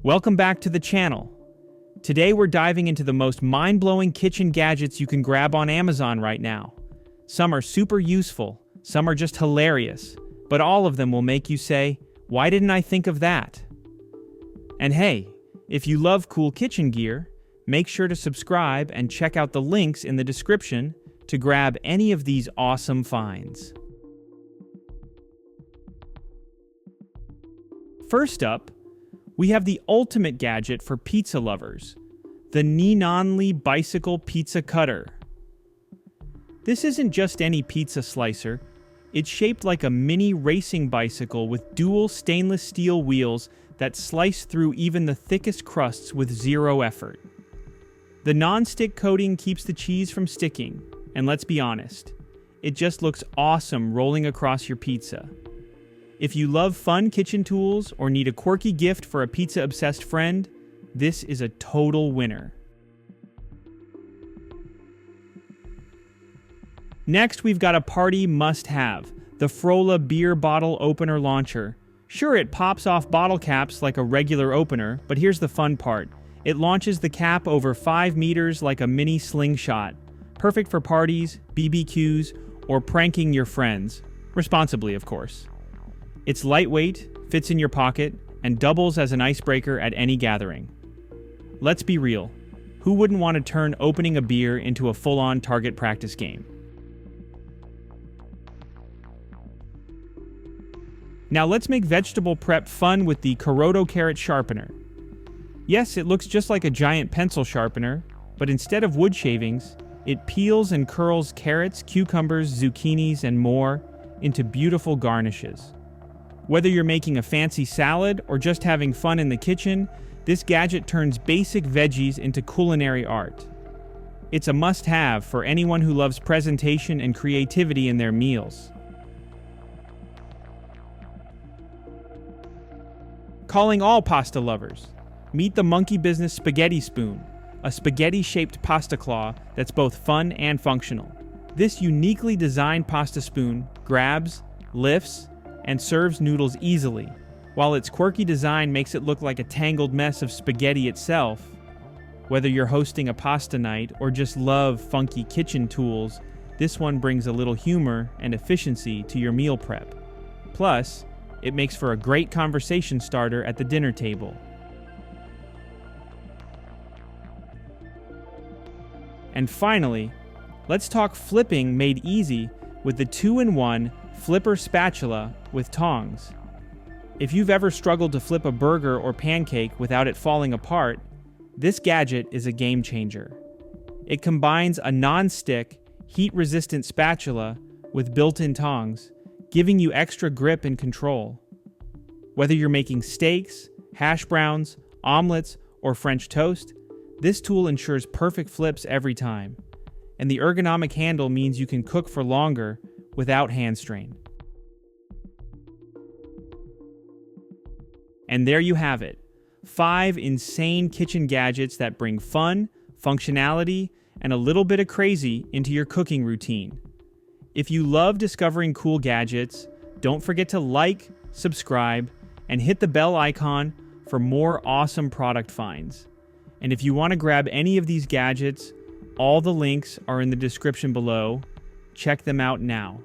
Welcome back to the channel. Today we're diving into the most mind-blowing kitchen gadgets you can grab on Amazon right now. Some are super useful, some are just hilarious, but all of them will make you say, "Why didn't I think of that?" And hey, if you love cool kitchen gear, make sure to subscribe and check out the links in the description to grab any of these awesome finds. First up, we have the ultimate gadget for pizza lovers, the Ninonly Bicycle Pizza Cutter. This isn't just any pizza slicer, it's shaped like a mini racing bicycle with dual stainless steel wheels that slice through even the thickest crusts with zero effort. The non-stick coating keeps the cheese from sticking, and let's be honest, it just looks awesome rolling across your pizza. If you love fun kitchen tools or need a quirky gift for a pizza-obsessed friend, this is a total winner. Next, we've got a party must-have, the Frola beer bottle opener launcher. Sure, it pops off bottle caps like a regular opener, but here's the fun part. It launches the cap over 5 meters like a mini slingshot. Perfect for parties, BBQs, or pranking your friends. Responsibly, of course. It's lightweight, fits in your pocket, and doubles as an icebreaker at any gathering. Let's be real. Who wouldn't want to turn opening a beer into a full-on target practice game? Now let's make vegetable prep fun with the Karoto carrot sharpener. Yes, it looks just like a giant pencil sharpener, but instead of wood shavings, it peels and curls carrots, cucumbers, zucchinis, and more into beautiful garnishes. Whether you're making a fancy salad or just having fun in the kitchen, this gadget turns basic veggies into culinary art. It's a must-have for anyone who loves presentation and creativity in their meals. Calling all pasta lovers, meet the monkey business spaghetti spoon, a spaghetti-shaped pasta claw that's both fun and functional. This uniquely designed pasta spoon grabs, lifts, and serves noodles easily, while its quirky design makes it look like a tangled mess of spaghetti itself. Whether you're hosting a pasta night or just love funky kitchen tools, this one brings a little humor and efficiency to your meal prep. Plus, it makes for a great conversation starter at the dinner table. And finally, let's talk flipping made easy with the 2-in-1 flipper spatula with tongs. If you've ever struggled to flip a burger or pancake without it falling apart, this gadget is a game changer. It combines a non-stick, heat-resistant spatula with built-in tongs, giving you extra grip and control. Whether you're making steaks, hash browns, omelets, or French toast, this tool ensures perfect flips every time. And the ergonomic handle means you can cook for longer without hand strain. And there you have it. 5 insane kitchen gadgets that bring fun, functionality, and a little bit of crazy into your cooking routine. If you love discovering cool gadgets, don't forget to like, subscribe, and hit the bell icon for more awesome product finds. And if you want to grab any of these gadgets, all the links are in the description below. Check them out now.